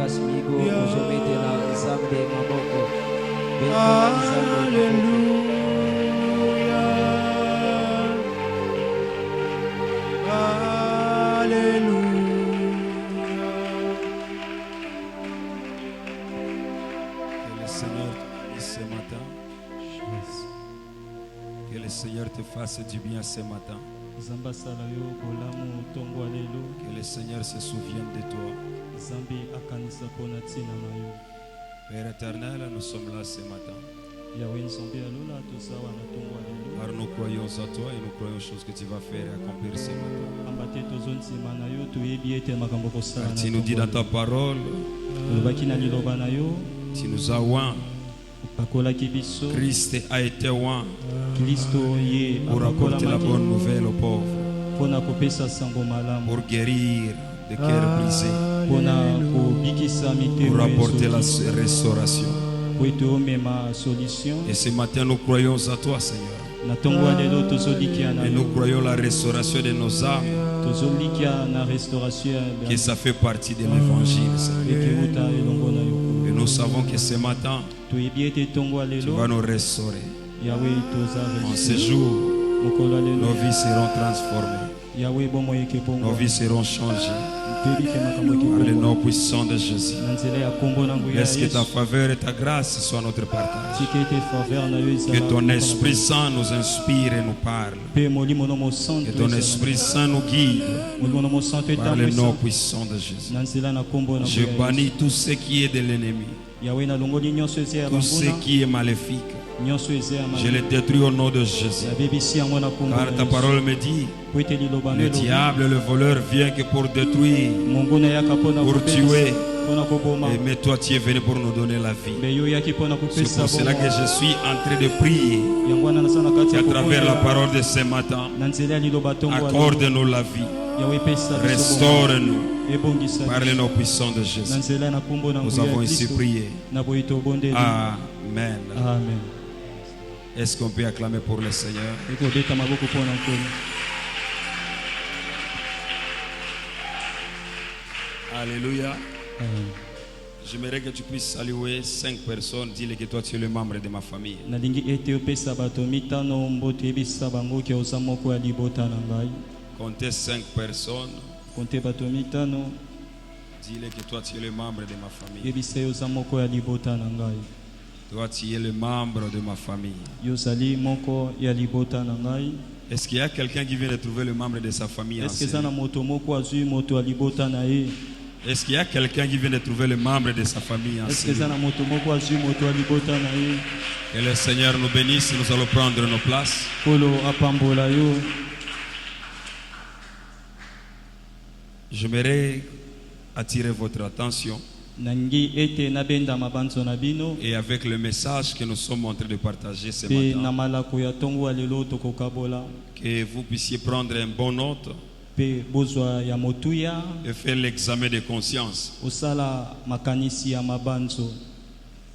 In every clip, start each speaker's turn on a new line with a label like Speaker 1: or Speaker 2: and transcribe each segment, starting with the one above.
Speaker 1: Kasmigo kuzometela Nzambe maboko. Bendela Nzambe maboko.
Speaker 2: Que le Seigneur te fasse du bien ce matin. Que le Seigneur se souvienne de toi. Père éternel, nous sommes là ce matin. Car nous croyons à toi et nous croyons aux choses que tu vas faire et accomplir ce matin. Car tu nous dis dans ta parole, tu nous as oint. Christ a été oint pour apporter la bonne nouvelle aux pauvres, pour guérir des cœurs brisés, pour apporter la restauration. Et ce matin nous croyons à toi, Seigneur, et nous croyons la restauration de nos âmes, que ça fait partie de l'évangile, Seigneur. Et nous savons que ce matin tu vas nous restaurer. En ce jour, nos vies seront transformées, nos vies seront changées par le nom puissant de Jésus. Laisse que ta faveur et ta grâce soient notre partage. Que ton Esprit Saint nous inspire et nous parle. Que ton Esprit Saint nous guide par le nom puissant de Jésus. Je bannis tout ce qui est de l'ennemi, tout ce qui est maléfique. Je le détruis au nom de Jésus. Car ta parole me dit, le diable, le voleur vient que pour détruire, pour tuer. Mais toi tu es venu pour nous donner la vie. C'est pour cela que je suis en train de prier. Et à travers la parole de ce matin, accorde-nous la vie. Restaure-nous par le nom puissant de Jésus. Nous avons ici prié. Amen. Est-ce qu'on peut acclamer pour le Seigneur? Alléluia. J'aimerais que tu puisses saluer 5 personnes. Dis-le que toi tu es le membre de ma famille. Comptez 5 personnes. Dis-le que toi tu es le membre de ma famille. Toi tu es le membre de ma famille. Est-ce qu'il y a quelqu'un qui vient de trouver le membre de sa famille? Est-ce qu'il y a quelqu'un qui vient de trouver le membre de sa famille? Que le Seigneur nous bénisse. Nous allons prendre nos places. J'aimerais attirer votre attention. Et avec le message que nous sommes en train de partager ce matin, que vous puissiez prendre une bonne note et faire l'examen de conscience.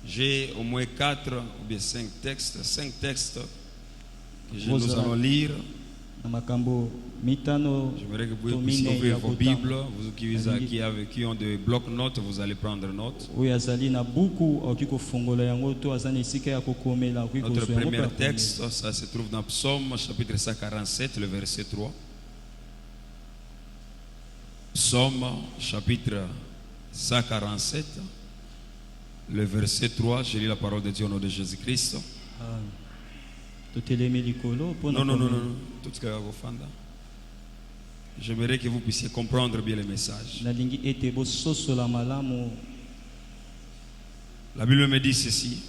Speaker 2: J'ai au moins 4 ou bien 5 textes que nous allons lire. J'aimerais que vous puissiez ouvrir vos Bibles. Vous qui ont des blocs-notes, vous allez prendre note. Notre premier texte, ça se trouve dans Psaume chapitre 147, le verset 3. Psaume chapitre 147, le verset 3. Je lis la parole de Dieu au nom de Jésus-Christ. Non. Tout ce que vous faites. J'aimerais que vous puissiez comprendre bien le message. La Bible me dit ceci.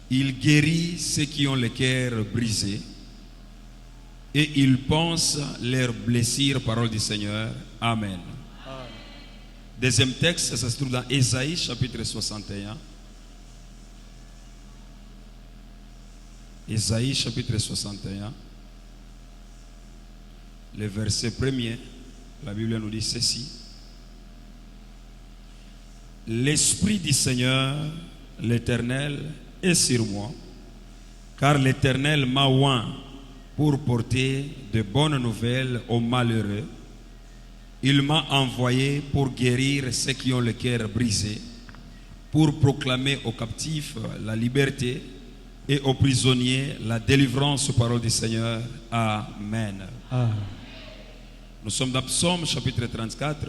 Speaker 2: Il guérit ceux qui ont le cœur brisé et il pense leurs blessures, parole du Seigneur. Amen. Deuxième texte, ça se trouve dans Ésaïe chapitre 61. Ésaïe chapitre 61, le verset 1er, la Bible nous dit ceci. L'Esprit du Seigneur, l'Éternel, est sur moi, car l'Éternel m'a oint pour porter de bonnes nouvelles aux malheureux. Il m'a envoyé pour guérir ceux qui ont le cœur brisé, pour proclamer aux captifs la liberté et aux prisonniers la délivrance aux paroles du Seigneur. Amen. Nous sommes dans Psaume chapitre 34.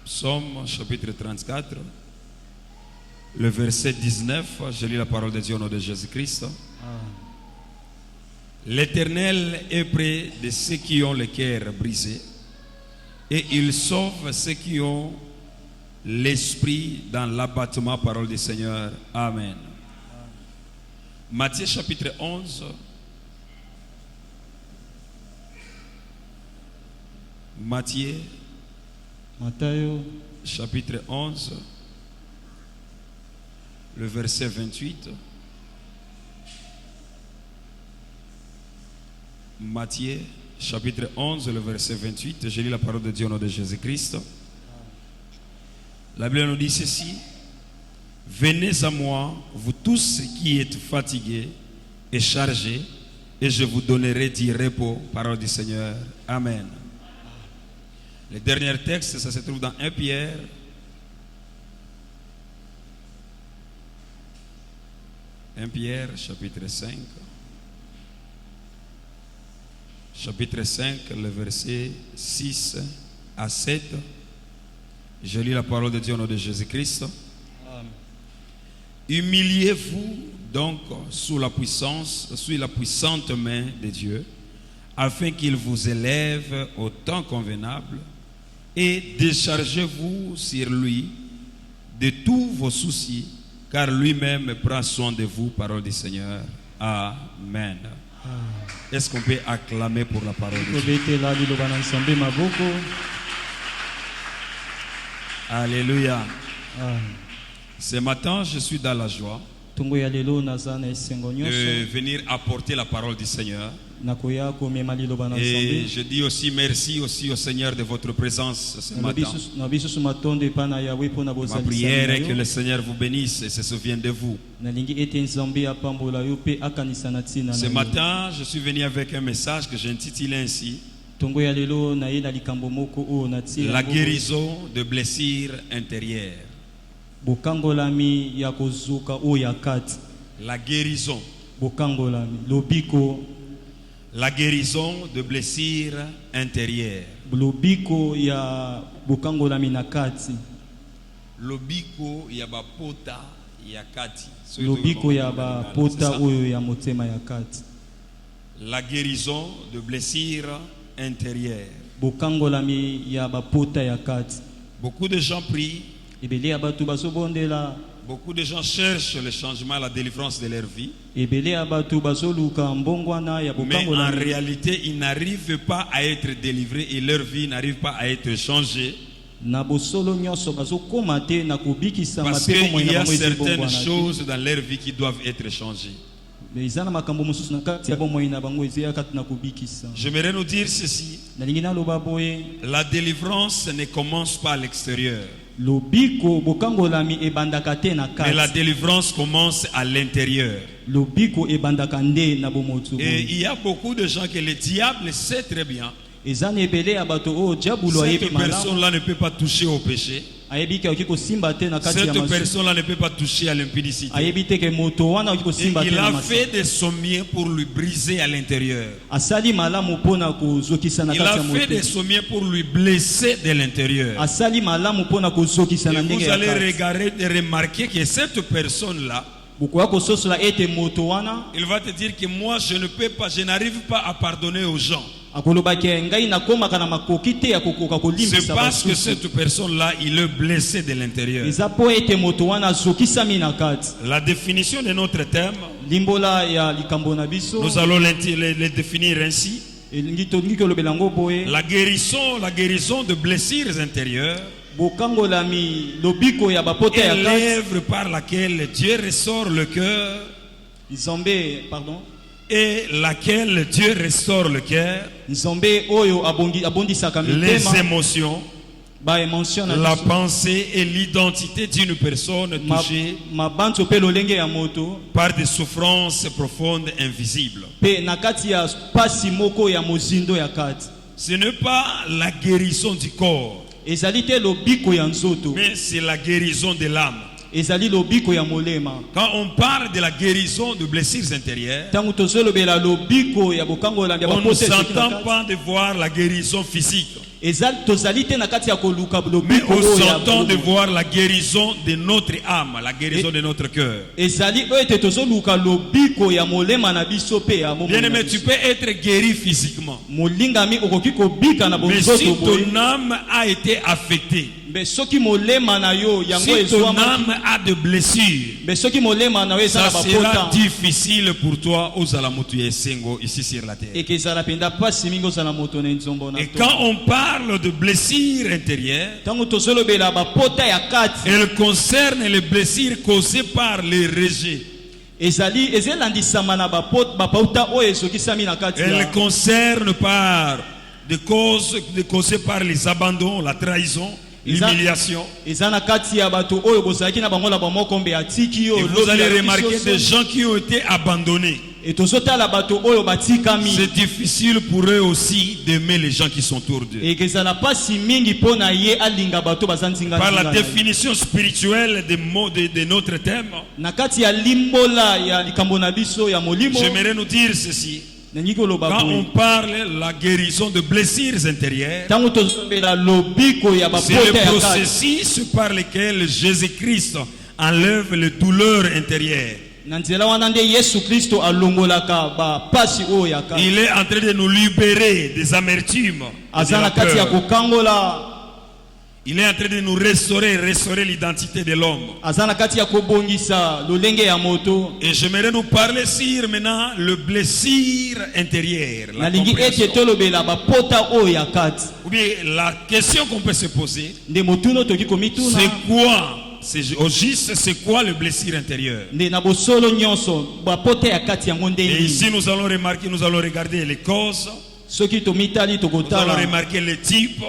Speaker 2: Psaume chapitre 34, le verset 19. Je lis la parole de Dieu au nom de Jésus-Christ. L'Éternel est près de ceux qui ont le cœur brisé, et il sauve ceux qui ont l'esprit dans l'abattement. Parole du Seigneur. Amen. Matthieu chapitre 11. Matthieu chapitre 11, le verset 28. Matthieu chapitre 11, le verset 28. Je lis la parole de Dieu au nom de Jésus-Christ. La Bible nous dit ceci: venez à moi, vous tous qui êtes fatigués et chargés, et je vous donnerai du repos. Parole du Seigneur. Amen. Le dernier texte, ça se trouve dans 1 Pierre. 1 Pierre, chapitre 5. Chapitre 5, le verset 6 à 7. Je lis la parole de Dieu au nom de Jésus-Christ. Humiliez-vous donc sous la puissante main de Dieu, afin qu'il vous élève au temps convenable, et déchargez-vous sur lui de tous vos soucis, car lui-même prend soin de vous. Parole du Seigneur. Amen. Est-ce qu'on peut acclamer pour la parole de Dieu? Alléluia. Ce matin, je suis dans la joie de venir apporter la parole du Seigneur. Et je dis aussi merci aussi au Seigneur de votre présence ce matin. Ma prière est que le Seigneur vous bénisse et se souvienne de vous. Ce matin, je suis venu avec un message que j'ai intitulé ainsi: la guérison de blessures intérieures. La guérison. La guérison de blessures intérieures. Lobiko ya bapota ya kati. Lobiko ya bapota oyo ya motema ya kati. La guérison de blessures intérieures. Bokangolami ya bapota ya kati. Beaucoup de gens prient. Beaucoup de gens cherchent le changement, la délivrance de leur vie. Mais en réalité, ils n'arrivent pas à être délivrés et leur vie n'arrive pas à être changée. Parce qu'il y a certaines choses dans leur vie qui doivent être changées. J'aimerais nous dire ceci: la délivrance ne commence pas à l'extérieur, mais la délivrance commence à l'intérieur. Et il y a beaucoup de gens que le diable sait très bien. Cette personne-là ne peut pas toucher au péché. Cette personne-là ne peut pas toucher à l'impudicité. Et il a fait de son mieux pour lui briser à l'intérieur. Il a fait de son mieux pour lui blesser de l'intérieur. Et vous allez regarder et remarquer que cette personne-là, il va te dire que moi je ne peux pas, je n'arrive pas à pardonner aux gens. C'est parce que cette personne-là, il est blessé de l'intérieur. La définition de notre thème, nous allons le définir ainsi: la guérison de blessures intérieures est l'œuvre par laquelle Dieu restaure le cœur. Et laquelle Dieu restaure le cœur, les émotions, la pensée et l'identité d'une personne touchée par des souffrances profondes invisibles. Ce n'est pas la guérison du corps, mais c'est la guérison de l'âme. Quand on parle de la guérison de blessures intérieures, on ne s'entend pas de voir la guérison physique, mais on s'entend de voir la guérison de notre âme, la guérison de notre cœur. Bien-aimé, tu peux être guéri physiquement, mais si ton âme a été affectée, si ton âme a de blessures, ça sera difficile pour toi ici sur la terre. Et quand on parle de blessures intérieures, elle concerne les blessures causées par les rejets. Elle concerne par des causes causées par les abandons, la trahison, l'humiliation. Et vous allez remarquer des gens qui ont été abandonnés. C'est difficile pour eux aussi d'aimer les gens qui sont autour d'eux. Par la définition spirituelle de notre thème, j'aimerais nous dire ceci. Quand on parle de la guérison de blessures intérieures, c'est le processus par lequel Jésus-Christ enlève les douleurs intérieures. Il est en train de nous libérer des amertumes, de la peur. Il est en train de nous restaurer l'identité de l'homme. Et j'aimerais nous parler sur maintenant le blessure intérieur. Ou bien la question qu'on peut se poser, c'est quoi? Au juste, c'est quoi le blessure intérieur? Et ici nous allons remarquer, nous allons regarder les causes, nous allons remarquer les types.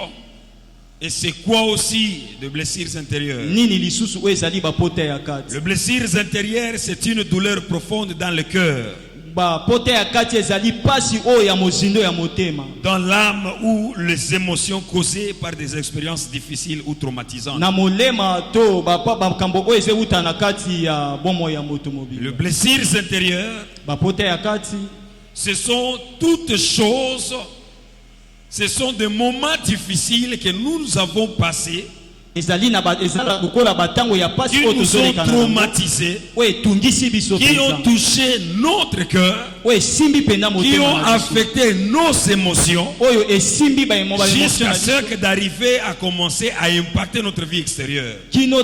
Speaker 2: Et c'est quoi aussi de blessures intérieures? Le blessure intérieur, c'est une douleur profonde dans le cœur, dans l'âme ou les émotions causées par des expériences difficiles ou traumatisantes. Le blessure intérieur, ce sont toutes choses. Ce sont des moments difficiles que nous avons passés, qui nous ont traumatisés, qui ont touché notre cœur, qui ont affecté nos émotions, jusqu'à ce que d'arriver à commencer à impacter notre vie extérieure. Le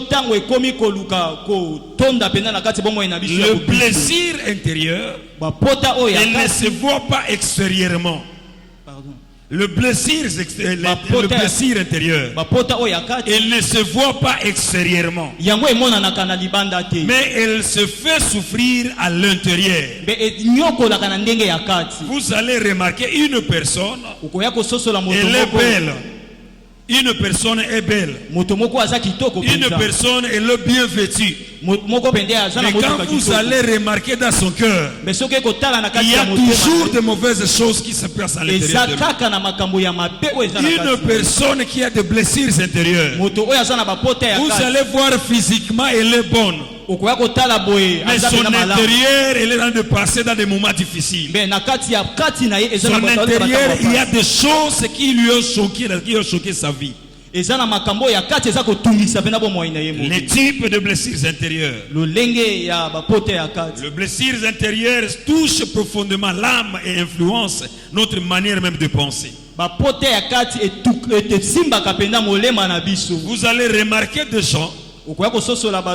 Speaker 2: plaisir intérieur, il ne se voit pas extérieurement. Le blessure intérieur, elle ne se voit pas extérieurement, mais elle se fait souffrir à l'intérieur. Vous allez remarquer une personne, elle est belle. Une personne est belle. Une personne est bien vêtue. Mais quand vous allez remarquer dans son cœur, il y a toujours de mauvaises choses qui se passent à l'intérieur de lui. Une personne qui a des blessures intérieures, vous allez voir physiquement elle est bonne, mais son intérieur, elle est en train de passer dans des moments difficiles. Son intérieur, il y a des choses qui lui ont choqué sa vie. Les types de blessures intérieures. Le blessure intérieure touche profondément l'âme et influence notre manière même de penser. Vous allez remarquer des gens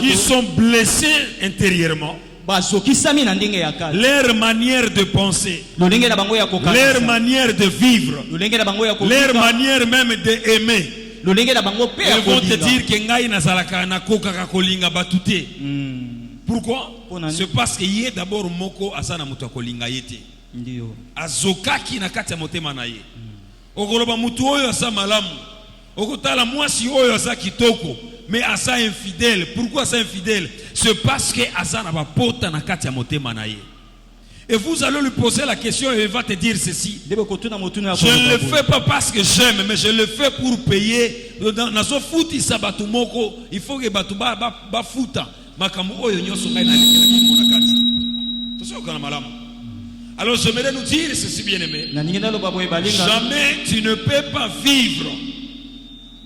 Speaker 2: qui sont blessés intérieurement. Leur manière de penser, leur manière de vivre, leur manière même d'aimer. Ils vont te dire que ngai nazalaka na kokaka kolinga batute. Pourquoi? C'est parce qu'il y a d'abord moko asana mutu kolinga yete. Ndio. Azokaki na kati ya motema na ye. Okoloba mutu oyo asa malamu. okotala mwasi oyo aza kitoko mais asa infidèle. Pourquoi asa infidèle? C'est parce que asa na bapota na kati ya motema na ye. Et vous allez lui poser la question et il va te dire ceci: je ne le fais pas parce que j'aime, mais je le fais pour payer. Nazo futi sa batu moko, il faut que batu ba futa makamu oyo nyoso ngai na lekela ki mona kati. Toso kana malamu. Alors j'aimerais nous dire ceci, bien aimé: jamais tu ne peux pas vivre.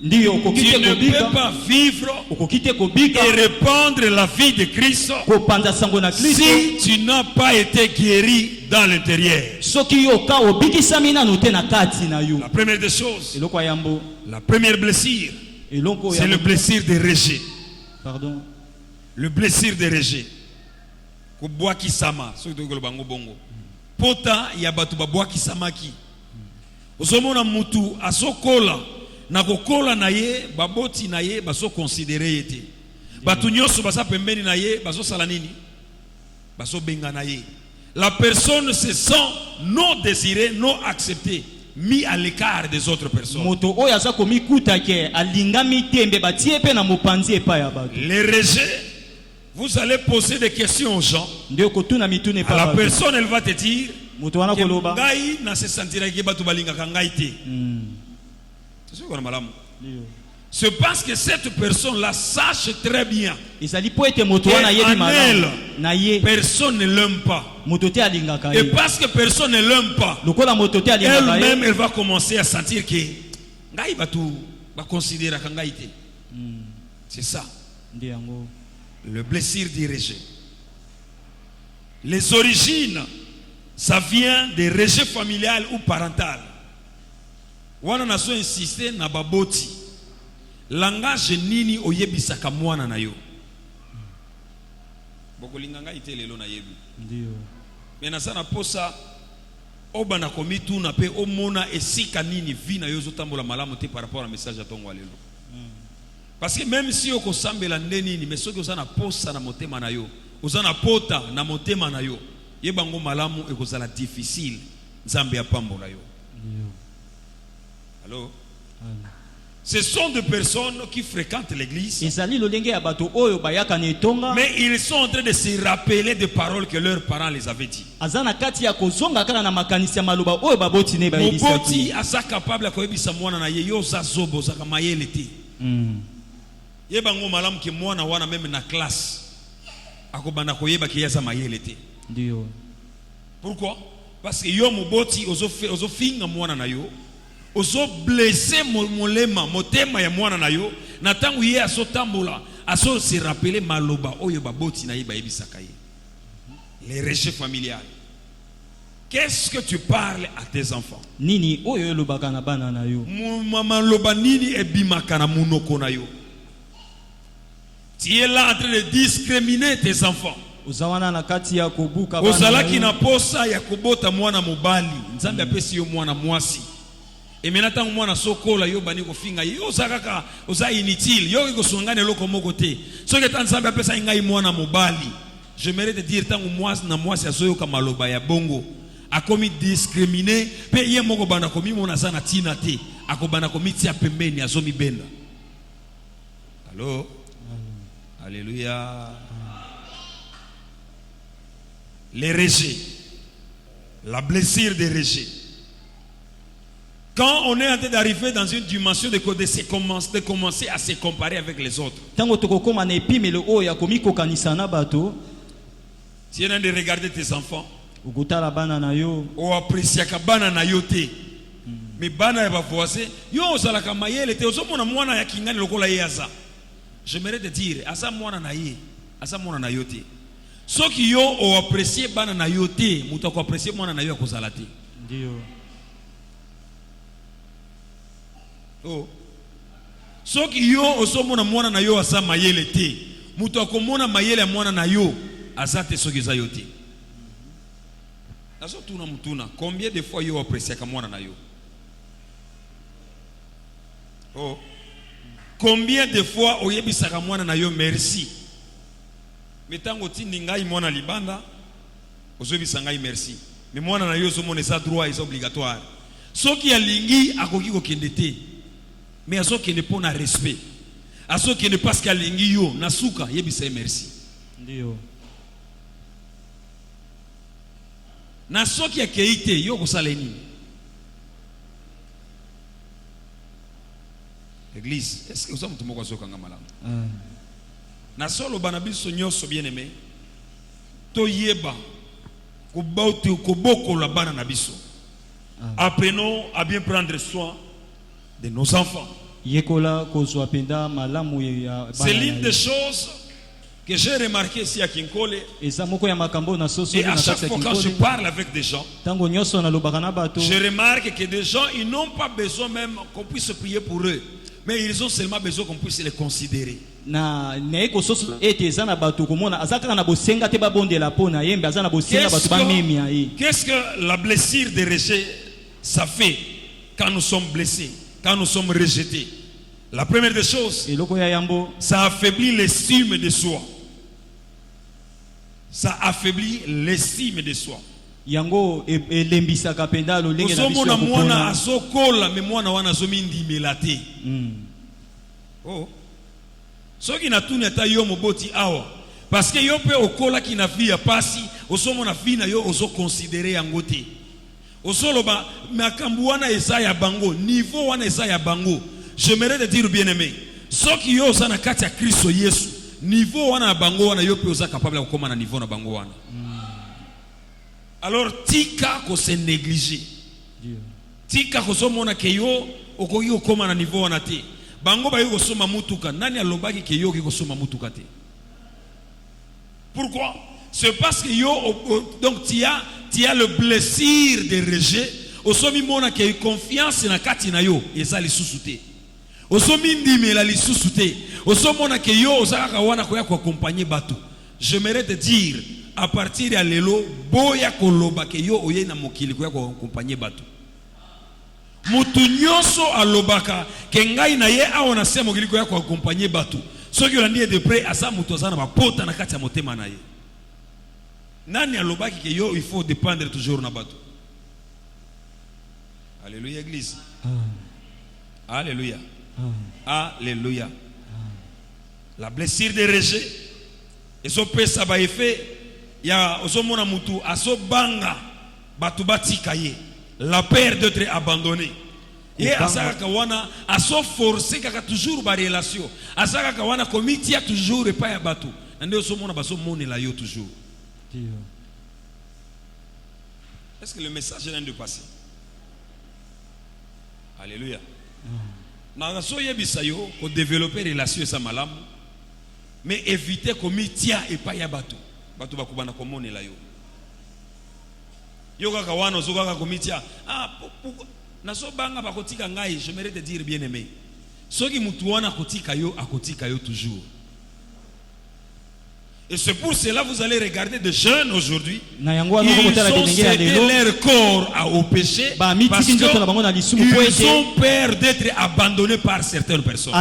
Speaker 2: Tu ne peux pas vivre et répandre la vie de Christ si tu n'as pas été guéri dans l'intérieur. La première des choses, la première blessure, c'est le blessure de rejet.
Speaker 1: Pardon.
Speaker 2: Le blessure de rejet. Kubwaki sama, pota ya batu babwaki samaki. Ozomona mutu asokola. Na kokola na ye baboti na ye baso considérer yete batu nyoso basa pembeni na ye baso sala nini baso benga na ye. La personne se sent non désirée, non acceptée, mis à l'écart des autres personnes.
Speaker 1: Moto oyo aza komikuta ke alingami tembe batie pe na mopanzi epa ya batu.
Speaker 2: Les rejets, vous allez poser des questions aux gens.
Speaker 1: Ndio kotuna mitune pa.
Speaker 2: La personne elle va te dire
Speaker 1: moto wana koloba
Speaker 2: ngai na se sentira ke batu balingaka ngai te. C'est parce que cette personne-là sache très bien qu'en elle, personne ne l'aime pas. Et parce que personne ne l'aime pas, elle-même, elle va commencer à sentir que c'est ça. Le blessure du rejet. Les origines, ça vient des rejets familial ou parental. Wana naso insister na baboti langage nini oyebisaka mwana na yo bokolinganga ite lelo na yebi ndio mena sana posa oba na komitu na pe omona esika nini vi na yo zotambola malamu te par rapport à message ya tongo lelo parce que même si okosambela ndeni ni mesoki osana posa na motema na yo osana pota na motema na yo yebango malamu ekozala difficile nzambe ya pambola yo. Allô? Ce sont des personnes qui fréquentent l'église, mais ils sont en train de se rappeler des paroles que leurs parents les avaient dit. Moboti asa capable de koyebisa mwana na ye yo za zobo za kamayele te. Yebango malamu ke mwana wana même na classe akobanda koyeba ke yaza mayele te. Ndio. Pourquoi? Parce que yo moboti ozo finga mwana na yo. Ozo blessé molema motema ya mwana na yo na tangu ye aso tambola aso se rappeler maloba oyo baboti na ye ba yebisaka ye. Les rejets familiales. Qu'est-ce que tu parles à tes enfants?
Speaker 1: Nini oyo lobaka na bana na yo.
Speaker 2: Mama loba nini ebimaka na munoko na yo. Tu es là en train de discriminer tes enfants.
Speaker 1: Uzawana na kati ya kubuka bana.
Speaker 2: Ozalaki na posa ya kobota mwana mobali nzambe apesi yo mwana mwasi. Et maintenant mwana sokola yo bani ko finga yo zakaka oza inutile yo ko songane loko moko te soki tan nzambe apesa ngai mwana mobali. J'aimerais te dire tangu mwasi na mwasi asoyo ka maloba ya bongo akomi discriminer pe ye moko bana komi mona sana tina te akobana komi tia pembeni azomi benda. Allô? Alléluia. Les rejets, la blessure des rejets. Quand on est en train d'arriver dans une dimension de commencer à se comparer avec les autres. Tu es en train de regarder tes enfants. Ou apprécier que bana na yote. Mais bana va voisin. Yo ozalaka mayele te ozomona mwana ya kingani lokola yaza. J'aimerais te dire asa mwana na ye, asa mwana na yote. Soki yo o apprécier bana na yote, muto ko apprécier mwana na yo akozala te. Ndio. Oh. Soki yo osomona mwana na yo asa mayele te, muto akomona mayele ya mwana na yo azate soki za yote. Nazo tuna mutuna, combien de fois yo apprécier ka mwana na yo? Oh. Combien de fois oyebisaka mwana na yo merci? Metango tindi ngai mwana libanda ozobisa ngai merci. Mais mwana na yo somona sa droit et obligatoire. Soki alingi akoki ko kende te. Mais à ce qui n'est pas un respect. À ce qui n'est pas ce qu'il y a nasuka yebisa merci.
Speaker 1: Ndio.
Speaker 2: Na soki ya keite yo kosala nini? Église, est-ce que vous avez tout soka ngamalam? Na solo banabiso nyoso bien-aimé. To yeba ko bauti ko boko la bana na biso. Apprenons à bien prendre soin de nos enfants. C'est l'une des choses que j'ai remarqué ici à Kinkole. Et à chaque fois quand je parle avec des gens, je remarque que des gens, ils n'ont pas besoin même qu'on puisse prier pour eux, mais ils ont seulement besoin qu'on puisse les considérer. Qu'est-ce que la blessure de rejet ça fait quand nous sommes blessés, quand nous sommes rejetés? La première des choses, ça affaiblit l'estime de soi. Ça affaiblit l'estime de soi. Oh. Soki na tuni ata yo moboti awa parce que yo pe okola ki na vie ya pasi osomo na vie na yo ozo considérer yango te osoloba makambu wana eza ya bango niveau wana eza ya bango. J'aimerais te dire bien-aimé, soki yo oza na kati ya Kristo Yesu niveau wana ya bango wana yo pe oza capable ya kokoma na niveau na bango wana. Alors tika ko se négliger, tika ko so mona ke yo okoki kokoma na niveau wana te. Bango ba yo soma mutuka nani alobaki ke yo ki soma mutuka te. Pourquoi? C'est parce que yo donc tu as le blessure de rejet. Osomi mona ke confiance na kati na yo eza lisusu te. Osomi ndimela lisusu te. Osomona ke yo ozaka wana ko ya ko accompagner bato. J'aimerais te dire à partir de lelo boya koloba ke yo oye na mokili ko ya ko accompagner bato. Mutu nyoso alobaka ke ngai na ye aona na sema mokili ko ya ko accompagner bato. Soki olandi de près asa mutu azana ba pota na kati ya motema na ye. Nani alobaki ke yo il faut dépendre toujours na bato. Alléluia église. Alléluia. Alléluia. La blessure de rejet et so pesa ba effet ya osomona mutu aso banga batu batika ye. La peur d'être abandonné. Et asaka kawana aso forcer kaka toujours ba relation. Asaka kawana komiti ya toujours et pas ya batu. Ndio osomona baso monela yo toujours. Est-ce que le message vient de passer? Alléluia. Nangaso yebisa yo ko développer relation sa malamu mais éviter komiti ya et pas ya batu. Batu bakubana komonela yo. Yo kaka wana zo kaka komitia naso banga bakotika ngai. J'aimerais te dire bien-aimé, soki mutu wana kotika yo akotika yo toujours. Et c'est pour cela vous allez regarder des jeunes aujourd'hui, ils ont cédé leur corps au péché parce qu'ils ont peur d'être abandonnés par certaines personnes.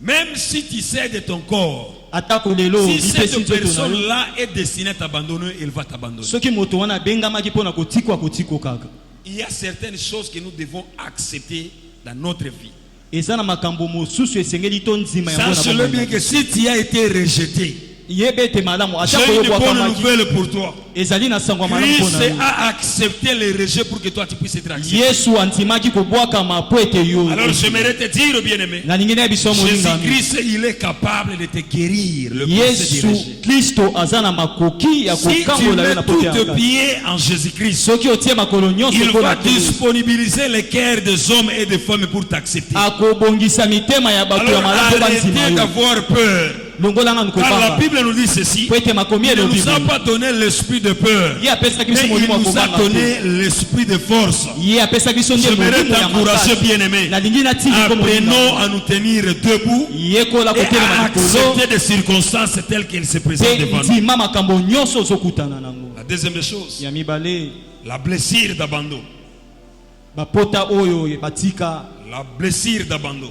Speaker 2: Même si tu sais de ton corps, si cette personne-là est destinée à t'abandonner, elle va t'abandonner. Il y a certaines choses que nous devons accepter dans notre vie. Sache-le bien que si tu as été rejeté, j'ai une bonne nouvelle pour toi. Christ a accepté le rejet pour que toi tu puisses être accepté. Alors j'aimerais te dire, bien-aimé, Jésus-Christ, il est capable de te guérir le procès du rejet. Si tu mets tous tes pieds en Jésus-Christ, il va disponibiliser les cœurs des hommes et des femmes pour t'accepter. Alors arrêtez d'avoir peur. Car la Bible nous dit ceci, il ne nous a pas donné l'esprit de peur, mais il nous a donné l'esprit de force. J'aimerais t'encourager, bien-aimé, apprenons à nous tenir debout et à accepter des circonstances telles qu'elles se présentent devant nous. La deuxième des choses, la blessure d'abandon. La blessure d'abandon.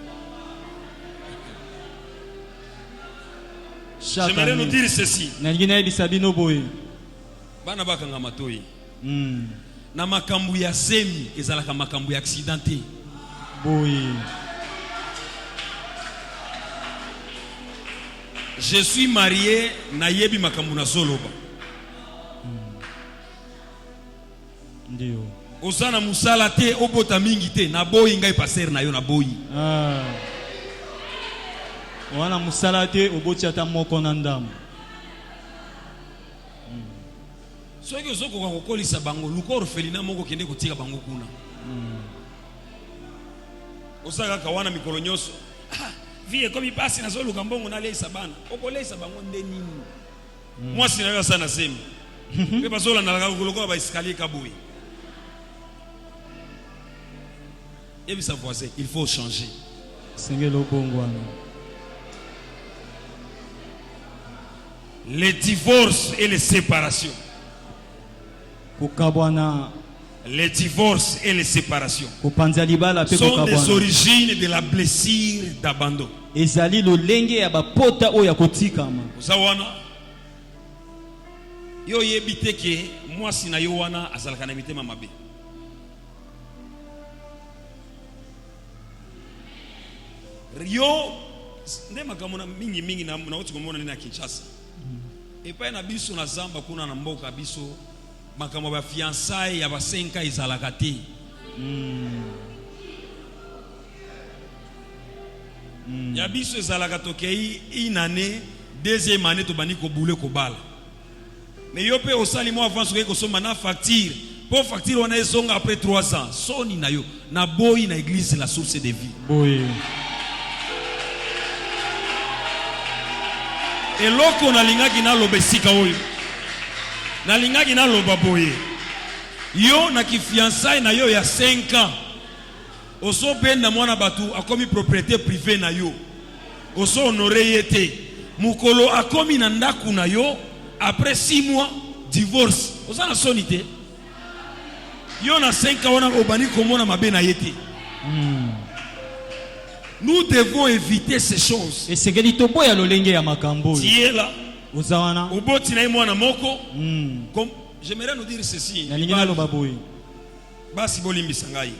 Speaker 2: J'aimerais nous dire ceci. Bana bakanga matoi. Na makambu ya semi ezalaka makambu ya accidenté. Je suis marié na yebi makambu na zoloba.
Speaker 1: Ndio.
Speaker 2: Osana musala te obota mingi te na boyi ngai passer na yo na boyi.
Speaker 1: Wana musala te oboti ata moko na ndamu.
Speaker 2: Soki ozoko kwa kokolisa bango luko orphelina moko kende kotika bango kuna. Osaka kawana mikolo nyoso. Vie komi pasi na zolu kambongo na leisa bana. Okolesa bango nde nini? Mwasi na yo sana sema. Pe bazola na lako ba escalier kaboui. Et bien sa voisin, il faut changer. Les divorces et les séparations. Les divorces et les séparations sont des origines de la blessure d'abandon. Zawana yo yebite ke mwasi na yo wana azalaka na mitema mabe. Rio ndema kamona mingi na uti komona nina Kinshasa. Epa na biso na zamba kuna na mboka biso makambo ba fiançailles ya ba 5 ans ezalaka te. Ya biso ezalaka tokei une année, deuxième année to bani ko boule ko bala. Mais yo pe osali mo avance ko soma na facture. Pour facture on a zonga après 3 ans. Soni na yo na boyi na église la source de vie.
Speaker 1: Boyi.
Speaker 2: Et loko na lingaki na lobesika oyo. Na lingaki na loba boye. Yo na ki fiançailles na yo ya 5 ans. Oso benda mwana batu akomi propriété privée na yo. Oso honoré yete. Mukolo akomi na ndaku na yo après 6 mois divorce. Osa na sonité. Yo na 5 ans wana obani komona mabe na yete. Nous devons éviter ces choses.
Speaker 1: Et c'est que tu boya lolenge ya makambo.
Speaker 2: Tu es là.
Speaker 1: Uzawana.
Speaker 2: Oboti na mwana moko. J'aimerais nous dire ceci.
Speaker 1: Na ningina lo baboyi.
Speaker 2: Basi bolimbisa ngai.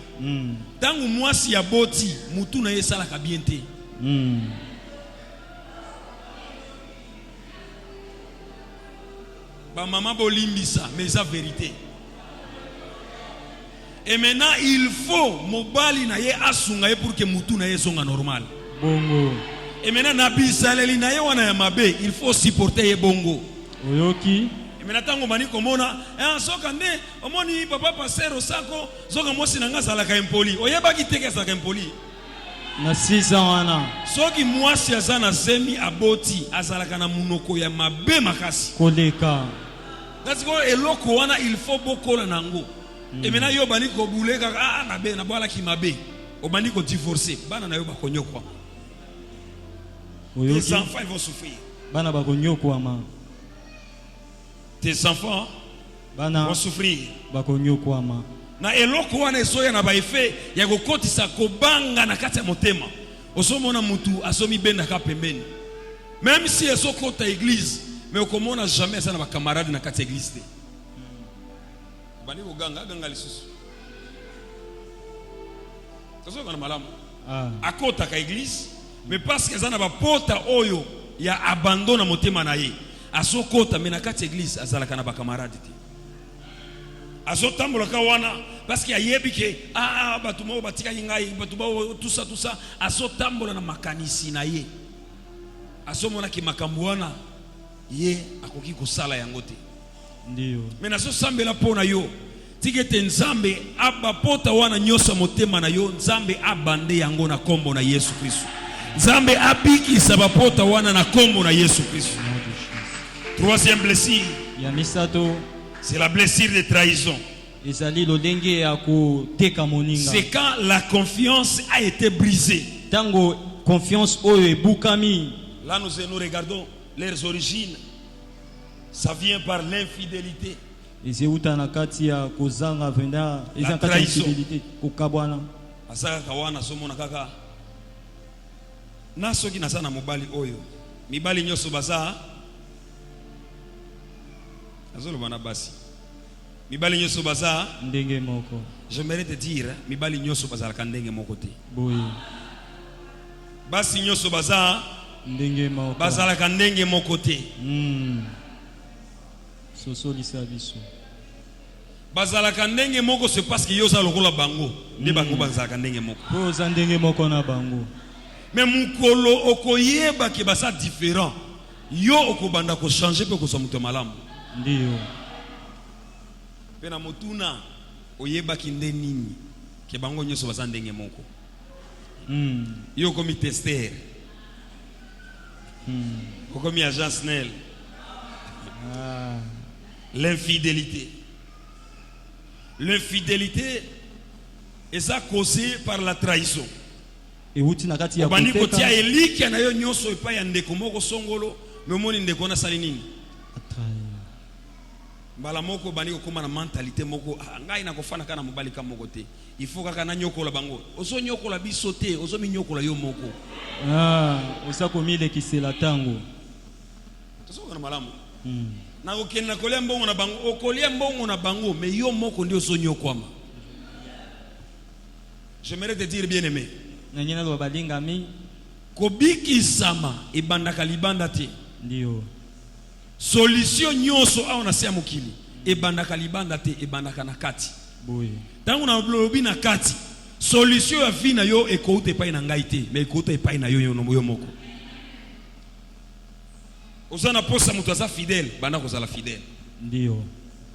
Speaker 2: Tangu mwasi ya boti mutu na yesala ka bien te. Ba maman bolimbisa mais ça vérité. Et maintenant il faut mobali na ye asunga ye pour que mutu na ye zonga normal.
Speaker 1: Bongo.
Speaker 2: Et maintenant na bisaleli na ye wana ya mabe, il faut supporter ye bongo.
Speaker 1: Oyoki.
Speaker 2: Et maintenant tango mani komona, soka nde omoni papa passer osako, soka mosi na nga sala ka impoli. Oyeba ki teke sala ka impoli.
Speaker 1: Na 6 ans wana.
Speaker 2: Soki mwasi azana zemi aboti, azalaka na munoko ya mabe makasi.
Speaker 1: Koleka.
Speaker 2: That's why eloko wana il faut bokola nango. Et maintenant yo bani ko boule kaka na be na bwala ki mabe. Obani ko divorcer. Bana na yo ba konyokwa. Les enfants ils vont souffrir.
Speaker 1: Bana ba konyokwa ma.
Speaker 2: Tes enfants bana vont souffrir.
Speaker 1: Ba konyokwa ma.
Speaker 2: Na eloko wana esoya na ba effet ya kokotisa kobanga na kati ya motema. Osomona mutu asomi benda ka pembeni. Même si esokota église, mais okomona jamais ça na ba camarade na kati ya église. Bani oganga ganga lisusu. Kazo kana malamu. Akota ka église, mais parce que zana ba pota oyo ya abandona motema na ye. Asokota mais na kati église azalaka na ba camarade te. Azotambola ka wana parce que ayebi ke batu mo batika ngai batu ba tout ça azotambola na makanisi na ye. Asomona ki makambo wana ye akoki kosala yango te.
Speaker 1: Ndio.
Speaker 2: Mais naso sambela pona yo. Tigete nzambe abapota wana nyosa motema na yo, nzambe abande yango na kombo na Yesu Kristo. Nzambe abiki sabapota wana na kombo na Yesu Kristo. Troisième blessure.
Speaker 1: Ya misato.
Speaker 2: C'est la blessure de trahison.
Speaker 1: Ezali lolenge ya koteka moninga.
Speaker 2: C'est quand la confiance a été brisée.
Speaker 1: Tango confiance oyo ebukami.
Speaker 2: Là nous regardons leurs origines. Ça vient par l'infidélité.
Speaker 1: La
Speaker 2: trahison. Asaka kawana somo na kaka. Na soki nasana mobali oyo. mibali nyoso baza azolo bana basi mibali nyoso baza
Speaker 1: ndenge moko.
Speaker 2: J'aimerais te dire mibali nyoso baza ka ndenge moko te.
Speaker 1: Oui.
Speaker 2: Basi nyoso baza
Speaker 1: ndenge moko.
Speaker 2: Baza ka ndenge moko te.
Speaker 1: Soso lisa biso.
Speaker 2: Baza ka ndenge moko c'est parce que yoza lokola bango. Nde bango baza ka ndenge moko.
Speaker 1: Po za ndenge moko na bango.
Speaker 2: Mais mukolo okoyeba ke basa différent. Yo okobanda ko changer pe ko so muto malamu.
Speaker 1: Ndiyo.
Speaker 2: Pena motuna oyeba ki nde nini ke bango nyoso baza ndenge moko. Yo komi tester. Komi agent Snell. L'infidélité. L'infidélité est ça causé par la trahison.
Speaker 1: Et où tu n'as qu'à t'y
Speaker 2: apporter. Bani kotia eli ki na yo nyoso epa ya ndeko moko songolo, me moni ndeko na sali nini? Mbala moko bani kokoma na mentalité moko ngai na kofana kana mobali ka moko te. Il faut kaka na nyokola bango. Ozo nyokola biso te, ozo mi nyokola yo moko.
Speaker 1: Osa komi le kisela tango.
Speaker 2: Tozo kana malamu. Na okena kolia mbongo na bango, okolia mbongo na bango, mais yo moko ndio ozo nyokwama. J'aimerais te dire bien aimé.
Speaker 1: Nanyina lo balingami
Speaker 2: kobiki sama ebandaka libanda te.
Speaker 1: Ndio.
Speaker 2: Solution nyoso a ona sia mokili ebandaka libanda te, ebandaka na kati.
Speaker 1: Boye.
Speaker 2: Tango na lobi na kati, solution ya vie na yo ekouta epai na ngai te, mais ekouta epai na yo moko. Ozana posa mutu aza fidèle, banda kozala fidèle.
Speaker 1: Ndio.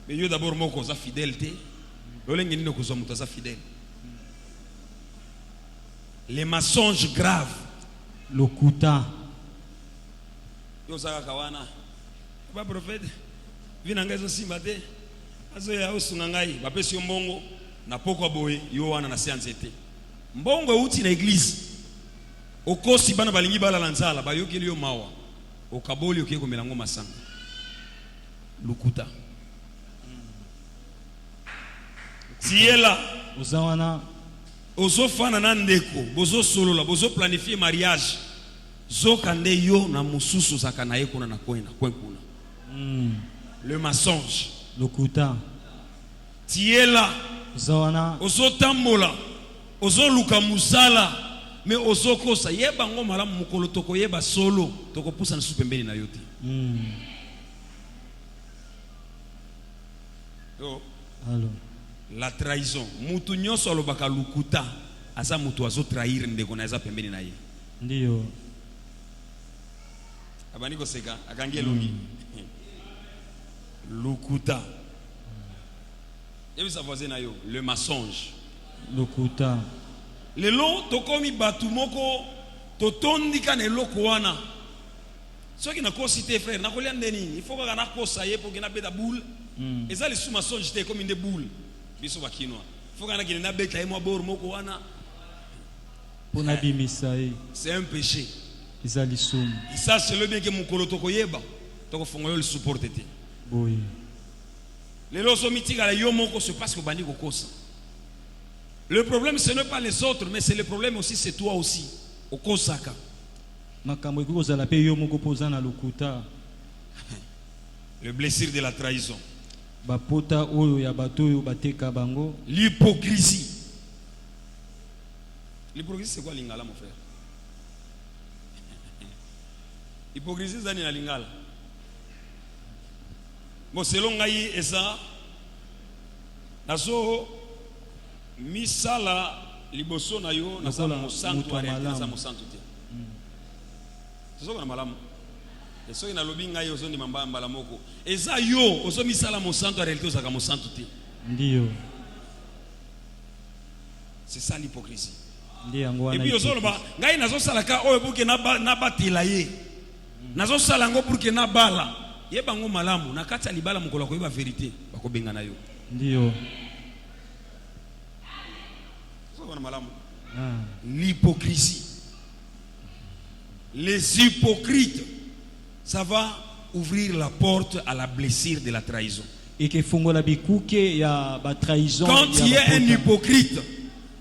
Speaker 2: Mais yo d'abord moko aza fidèle te. Lolenge nini kozwa mutu aza fidèle. Les mensonges graves.
Speaker 1: Lokuta.
Speaker 2: Yo saka kawana. Ba prophète. Vina ngezo simba te. Azo ya osunga ngai, ba pesi mbongo na pokwa boye yo wana na séance te. Mbongo euti na église. Okosi bana balingi bala lanzala, ba yokeli yo mawa. Okaboli okiye ko melango masanga. Lokuta. Tiela
Speaker 1: ozawana
Speaker 2: ozo fana na ndeko, bozo solola, bozo planifier mariage. Zoka nde yo na mususu zakana ye kuna na kwena, kwenkuna. Le mensonge.
Speaker 1: Lokuta.
Speaker 2: Tiela
Speaker 1: ozawana
Speaker 2: ozo tambola, ozo luka musala, mais ozo kosa yeba ngo malamu mukolo toko yeba solo, toko pusa na supembeni na yote. Yo.
Speaker 1: Allo.
Speaker 2: La trahison. Mutu nyoso alobaka lukuta, asa mutu azo trahir ndeko na eza pembeni na ye.
Speaker 1: Ndiyo.
Speaker 2: Abani ko seka akangie longi. Lukuta. Yebi sa voisin na yo, le mensonge.
Speaker 1: Lukuta.
Speaker 2: Lelo tokomi batu moko totondika na eloko wana. Soki na kosi te frère, na kolia ndeni, il faut que na kosa ye pour que na beta boule. Eza le sous mensonge te comme une boule. Biso bakinoa. Faut que na kina beta ye mo bor moko wana.
Speaker 1: Pona bimisae.
Speaker 2: C'est un péché.
Speaker 1: Ezali soum.
Speaker 2: Ça c'est le bien que mukolo toko yeba. Toko fongoyo le supporter te.
Speaker 1: Oui.
Speaker 2: Lelo so mitika la yo moko c'est parce que bandi kokosa. Le problème ce n'est pas les autres mais c'est le problème aussi c'est toi aussi. Okosaka.
Speaker 1: Makambo ekozala pe yo moko poza na lokuta.
Speaker 2: Le blessure de la trahison.
Speaker 1: Bapota oyo ya bato oyo bateka bango.
Speaker 2: L'hypocrisie. L'hypocrisie c'est quoi lingala mon frère? Hypocrisie c'est na lingala. Bon selon ngai eza nazo misala liboso na yo na sala mosantu wa réaliser mosantu te. Tozoko na malamu. Eso ina lobi ngai ozo ni mbala moko. Eza yo ozo misala mosantu wa réalité ozaka mosantu te.
Speaker 1: Ndiyo.
Speaker 2: C'est ça l'hypocrisie.
Speaker 1: Et
Speaker 2: puis ozo loba ngai nazo sala ka oyo pour que na batela ye. Nazo sala ngo pour que na bala. Yeba ngo malamu na kati ya libala mokolo ko yeba vérité bako benga na yo.
Speaker 1: Ndiyo.
Speaker 2: L'hypocrisie. Les hypocrites, ça va ouvrir la porte à la blessure de la trahison.
Speaker 1: Et que fongola bikuke ya ba trahison.
Speaker 2: Quand il y a un hypocrite,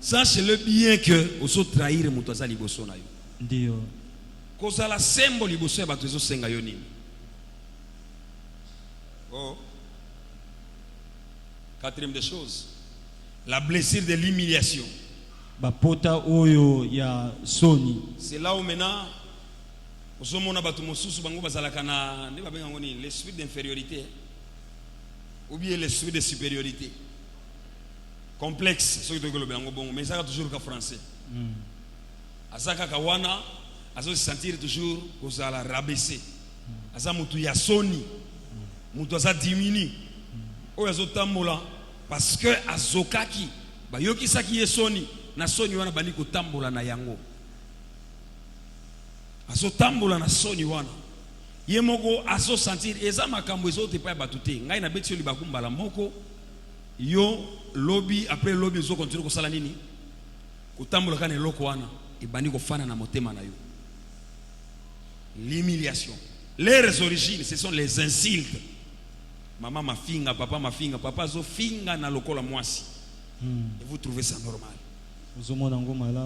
Speaker 2: sache-le bien que oso trahir mutoza liboso na yo.
Speaker 1: Ndiyo.
Speaker 2: kozala sembo liboso ya bato ezosenga yo nini. Oh. Quatrième des choses, la blessure de l'humiliation.
Speaker 1: Bapota oyo ya soni.
Speaker 2: C'est là où maintenant osomona bato mosusu bango bazalaka na ne babenga ngoni l'esprit d'infériorité ou bien l'esprit de supériorité. Complexe, ce que tu veux dire, mais ça toujours qu'en français. Azaka kawana, azo se sentir toujours aux ala rabaisser. Aza mutu ya soni, mutu aza diminue. O azo tambola parce que azokaki, ba yoki saki ye soni, na soni wana bali ko tambola na yango. Azo tambola na soni wana. Ye moko azo sentir eza makambo ezo te pa batute. Ngai na beti yo libakumbala moko. Yo lobby après lobby zo continue ko sala nini kotambola kana eloko wana ebandi ko fana na motema na yo. L'humiliation, leurs origines ce sont les insultes. Maman ma finga, papa zo finga na lokola mwasi. Et vous trouvez ça normal?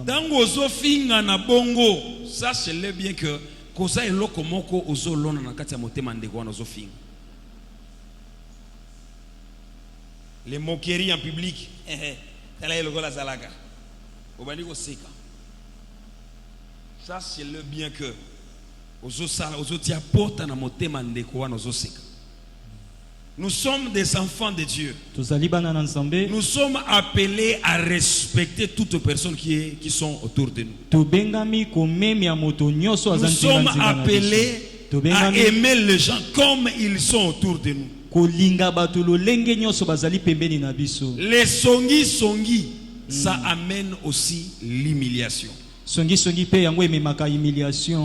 Speaker 2: Dango zo finga na bongo, sachez-le bien que koza eloko moko ozo lona na kati ya motema ndeko wana zo finga. Les moqueries en public, ça c'est le bien que nous sommes des enfants de Dieu. Nous sommes appelés à respecter toutes les personnes qui sont autour de nous. Nous sommes appelés à aimer les gens comme ils sont autour de nous. Les songi, ça amène aussi l'humiliation.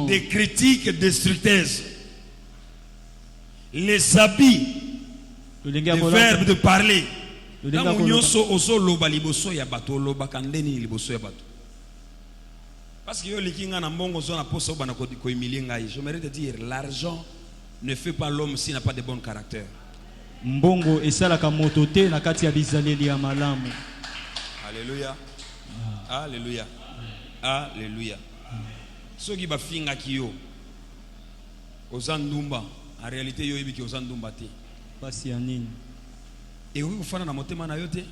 Speaker 2: Des critiques destructrices. Les habits, les verbes de parler. Parce que je mérite de dire, l'argent ne fait pas l'homme s'il n'a pas de bon caractère.
Speaker 1: Mbongo esalaka motote na kati ya bizaleli ya malamu.
Speaker 2: Alléluia. Alléluia. Alléluia. Soki ba finga kiyo ozandumba en réalité yo yebiki ozandumba te.
Speaker 1: Pasi ya nini?
Speaker 2: Et oui ufana na motema na yo te.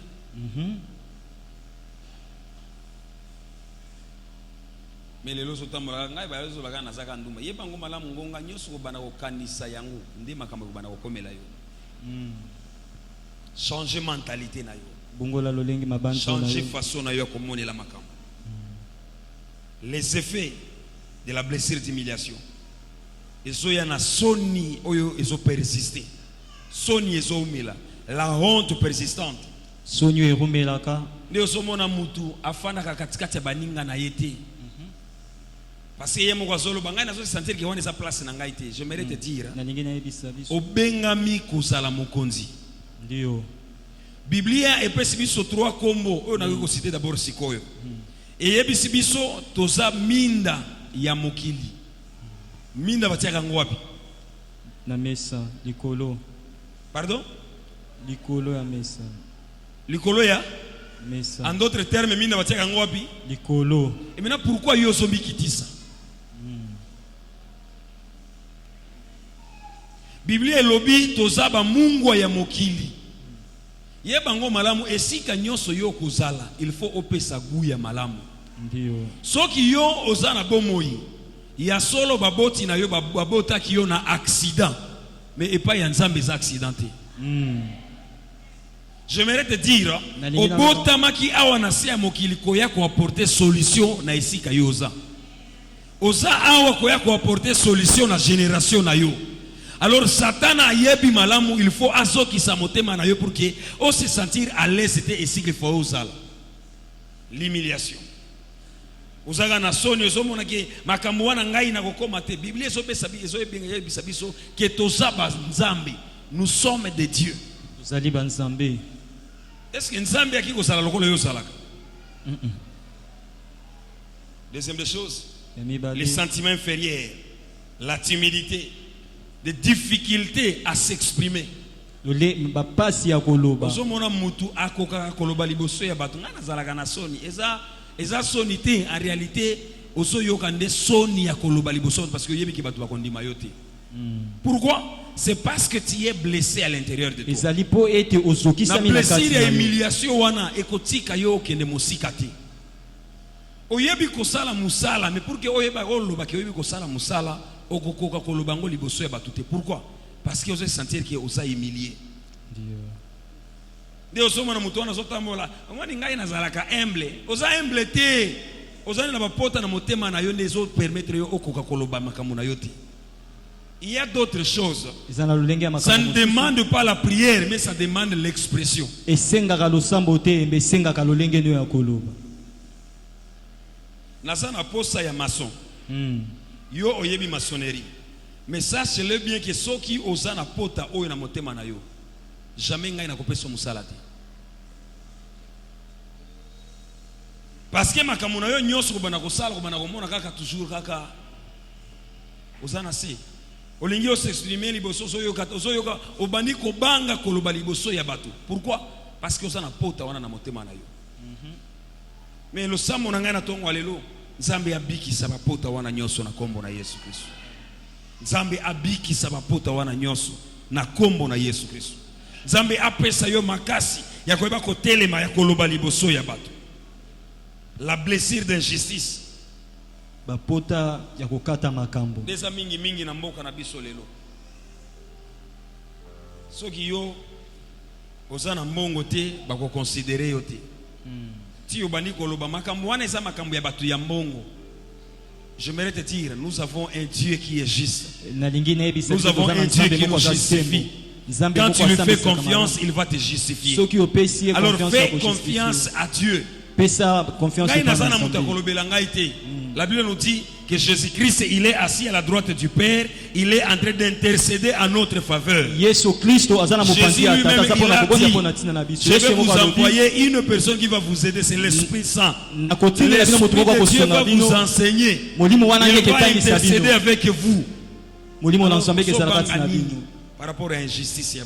Speaker 2: Mais les loso tambola ngai ba yozo bagana zaka ndumba. Yeba ngoma la ngonga nyoso ko bana ko kanisa yangu ndi makambo ko bana ko komela yo. Changer mentalité na yo. Changer façon na yo comme on est la makambo. Les effets de la blessure d'humiliation. Ezo ya na soni oyo ezo persister. Soni ezo umila. La honte persistante.
Speaker 1: Soni erumelaka.
Speaker 2: Ndio somo na mutu afana katikati ya baninga na yete. Parce que yemo kwa zolo bangai nazo sentir que on est sa place na ngai te. Je mérite te dire. Obengami kozala mokonzi.
Speaker 1: Ndio.
Speaker 2: Biblia epesi biso 3 kombo oyo na ko citer d'abord sikoyo. Et yebisi biso toza minda ya mokili. Minda batiaka ngwapi?
Speaker 1: Na mesa likolo.
Speaker 2: Pardon?
Speaker 1: Likolo ya mesa.
Speaker 2: Likolo ya
Speaker 1: mesa.
Speaker 2: En d'autres termes, minda batiaka ngwapi?
Speaker 1: Likolo.
Speaker 2: Et maintenant pourquoi yo zombi kitisa? Biblia elobi tozaba mungwa ya mokili. Yebango malamu esika nyoso yo kozala, il faut opesa gu ya malamu.
Speaker 1: Ndio.
Speaker 2: Soki yo ozana bomoi, ya solo baboti na yo babota ki yo na accident, mais epa ya nzambe za accidenté. J'aimerais te dire, obotama ki awa na se ya mokili koya ko apporter solution na esika yo oza. Oza awa koya ko apporter solution na génération na yo. Alors Satan a yebi malamu, il faut azoki sa motema na yo pour que on se sentir à l'aise c'était ici qu'il faut usala. L'humiliation. Ozaga na soni ozomona ke makambo wana ngai na kokoma te. Biblia ezopesa biso ke tozaba nzambe. Nous sommes des dieux.
Speaker 1: Tozali ba nzambe.
Speaker 2: Est-ce que nzambe akiko sala lokolo yo salaka? Deuxième des choses, les sentiments inférieurs, la timidité, des difficultés à s'exprimer. Ozomona mutu akoka koloba liboso ya bato ngana zalaka na soni eza sonité en réalité oso yokande soni ya koloba liboso parce que yebi ki batu bakondima yote. Pourquoi? C'est parce que tu es blessé à l'intérieur de toi. Na blessure ya humiliation wana ekotika yo kende mosika te. Oyebi kosala musala mais pour que oyeba oloba ke oyebi kosala musala okokoka koloba ngo liboso ya batu te. Pourquoi? Parce que ozo sentir que oza humilié. Dieu soma na mutu wana zotambola ngani ngai nazalaka humble. Oza humble te. Oza na bapota na motema na yo nezo permettre yo okoka koloba makambo na yo te. Il y a d'autres choses. Ça ne demande pas la prière, mais ça demande l'expression. Nasana posa ya maçon. Yo oyebi maçonnerie. Mais sachez-le bien que ceux qui osent na pota oyo na motema na yo, jamais ngai na kopesa musala te. Parce que makambo na yo nyoso ko bana kosala ko bana komona kaka toujours kaka osana se. Olingi o s'exprimer liboso so yoka obandi ko banga koloba liboso ya bato. Pourquoi? Parce que osana pota wana na motema na yo. Mais le samo na ngai na tongo alelo Nzambe abiki saba pota wana nyoso na kombo na Yesu Kristo. Nzambe abiki saba pota wana nyoso na kombo na Yesu Kristo. Nzambe apesa yo makasi ya koyeba ko telema ya koloba liboso ya bato. La blessure d'injustice
Speaker 1: bapota ya kokata makambo
Speaker 2: desa mingi na mboka na biso lelo soki yo ozana mbongo te bako considérer yo te ti yo bandi koloba makambo wana eza makambo ya batu ya mbongo. J'aimerais te dire, nous avons un Dieu qui est juste. Nous avons un Dieu qui nous justifie. Quand tu lui fais confiance, il va te justifier. Alors fais confiance à Dieu. La Bible nous dit que Jésus-Christ, il est assis à la droite du Père, il est en train d'intercéder en notre faveur. Jésus lui-même, il a dit, je vais vous envoyer une personne qui va vous aider, c'est l'Esprit Saint. L'Esprit de Dieu va vous enseigner. Il va intercéder avec vous. Par rapport à l'injustice,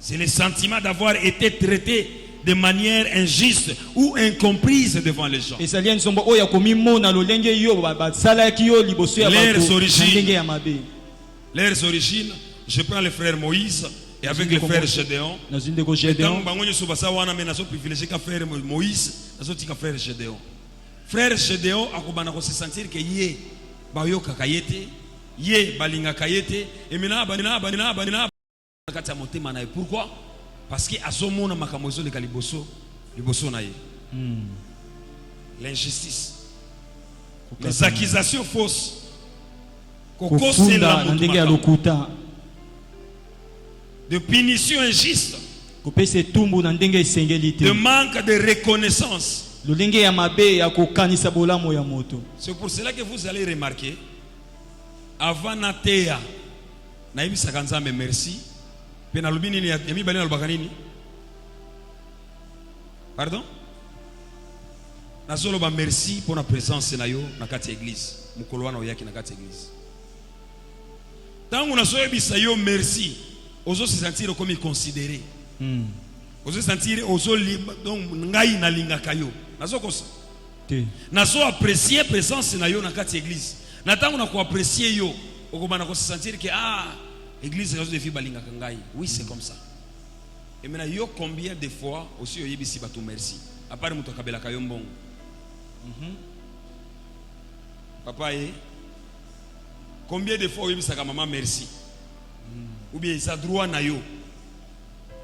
Speaker 2: c'est le sentiment d'avoir été traité de manière injuste ou incomprise devant les gens. Leurs origines, je prends le frère Moïse et avec le frère Gédéon. Frère Gédéon a se sentir que yé bayo kakayete, yé balinga kayete, et maintenant pourquoi? Parce que asomona makamozo le kaliboso liboso na ye. L'injustice, les accusations fausses, de punition injuste, de manque de reconnaissance. C'est pour cela que vous allez remarquer, avant Natea, Naïmi Sakanzame merci. Pardon? Nazoloba merci pour la présence na yo na kati église. Mukolowana oyaki na kati église. Tangu nazoyebisa yo merci, ozo se sentir comme considéré. Ozo se sentir ozo donc ngai na lingaka yo. Nazokosa. Nazo apprécier présence na yo na kati église. Na tangu na ko apprécier yo, okobana ko se sentir que Église de filles balinga kangai. Oui, c'est comme ça. Et maintenant, yo combien de fois aussi yo yebisi batu merci. À part muto kabela kayombong. Papa combien de fois yo yebisa ka maman merci. Ou bien isa droit na yo.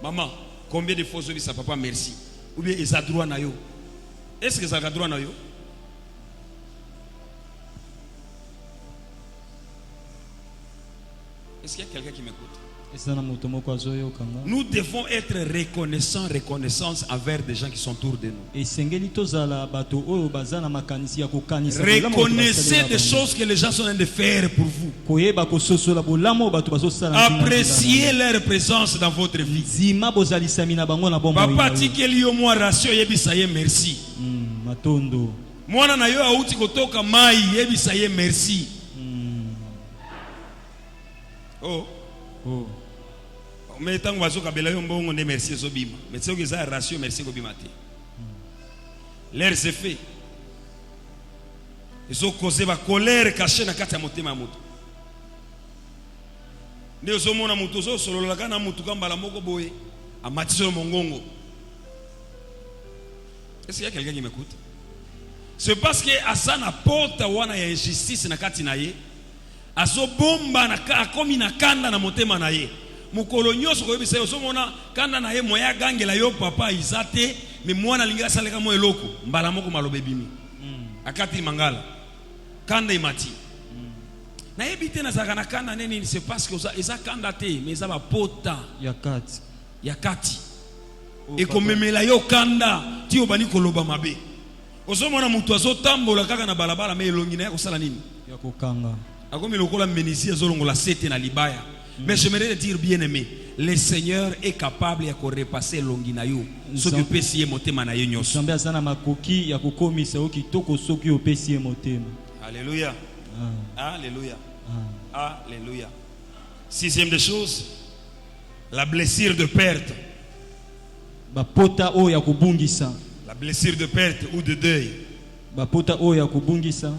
Speaker 2: Maman, combien de fois yo yebisa papa merci. Ou bien isa droit na yo. Est-ce que ça a droit na yo? Est-ce qu'il y a quelqu'un qui m'écoute? Nous devons être reconnaissants envers des gens qui sont autour de nous. Reconnaissez des choses que les gens sont en train de faire pour vous. Appréciez leur présence dans votre vie. Papa dit qu'il y a moi ratio yebisaye merci. Mwana na yo auti kotoka mai yebisaye merci. Oh. Mais tant que vous avez un merci Zobima. Mais c'est que ça ratio merci Zobima. Leurs effets. Ils ont causé la colère cachée dans le motema ya moto. Ndio somona moto zo solo la kana moto kambala moko boye amatiso mongongo. Est-ce qu'il y a quelqu'un qui m'écoute? C'est parce que asana porta wana ya injustice na kati na ye. Aso bomba na akomi na kanda na motema na ye. Mukolo nyoso ko yebisa yo somona kanda na ye moya gangela yo papa izate me mwana linga saleka mo eloko mbala moko malobe bimi. Akati mangala. Kanda imati. Na ebite na zaka na kanda neni c'est parce que eza kanda te mais eza ba pota
Speaker 1: yakati.
Speaker 2: Yakati. Et comme memela yo kanda ti obani koloba mabe. Osomona mutu azotambola kaka na balabala me elongi na kosala nini?
Speaker 1: Ya kokanga.
Speaker 2: Akomi lokola menisi azolongola sete na libaya. Mais j'aimerais te dire bien aimé, le Seigneur est capable de repasser longi na yo. Ce que pesier motema na yo nyos.
Speaker 1: Nzambe azana makoki ya kokomisa yo kitoko soki opesi motema.
Speaker 2: Alléluia. Alléluia. Alléluia. Sixième des choses, la blessure de perte.
Speaker 1: Bapota o ya kubungisa.
Speaker 2: La blessure de perte ou de deuil.
Speaker 1: Bapota o ya kubungisa.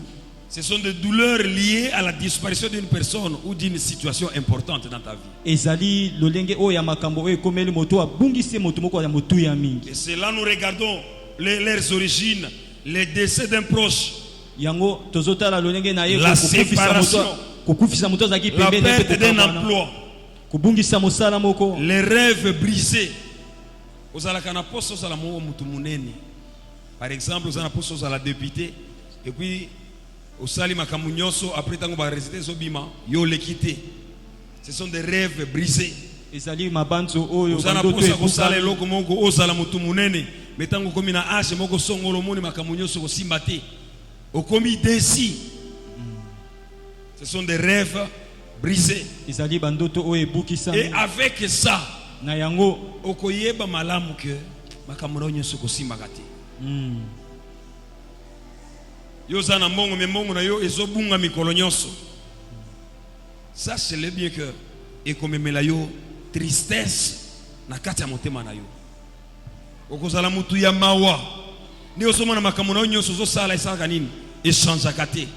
Speaker 2: Ce sont des douleurs liées à la disparition d'une personne ou d'une situation importante dans ta vie.
Speaker 1: Ezali lolenge o ya makambo e komeli moto abungisi moto moko ya motu ya mingi.
Speaker 2: Et c'est là nous regardons leurs origines, les décès d'un proche.
Speaker 1: Yango tozotala lolenge na ye
Speaker 2: la séparation,
Speaker 1: kokufisa moto zaki
Speaker 2: pembeni, la perte d'un emploi,
Speaker 1: kubungisa mosala moko,
Speaker 2: les rêves brisés. Ozalaka na poste ozala mo mutu munene. Par exemple, ozala poste ozala député et puis osali makambo nyonso après tango ba résidé zobima yo le quitter. Ce sont des rêves brisés. Ezali mabanzo oyo bandoto osala eloko moko ozala mutu munene mais tango komi na âge moko songolo moni makambo nyonso kosimba te. Okomi déci. Ce sont des rêves brisés. Ezali bandoto oyo ebukisa. Et avec ça na yango okoyeba malamu ke makambo nyonso kosimba kate. Yo zana mbongo me mbongo na yo ezobunga mikolo nyonso. Sachez-le bien que ekomemela yo tristesse na kati ya motema na yo. Okozala mutu ya mawa. Ni osomona makambo na nyonso zosala esaka nini? Échange kate.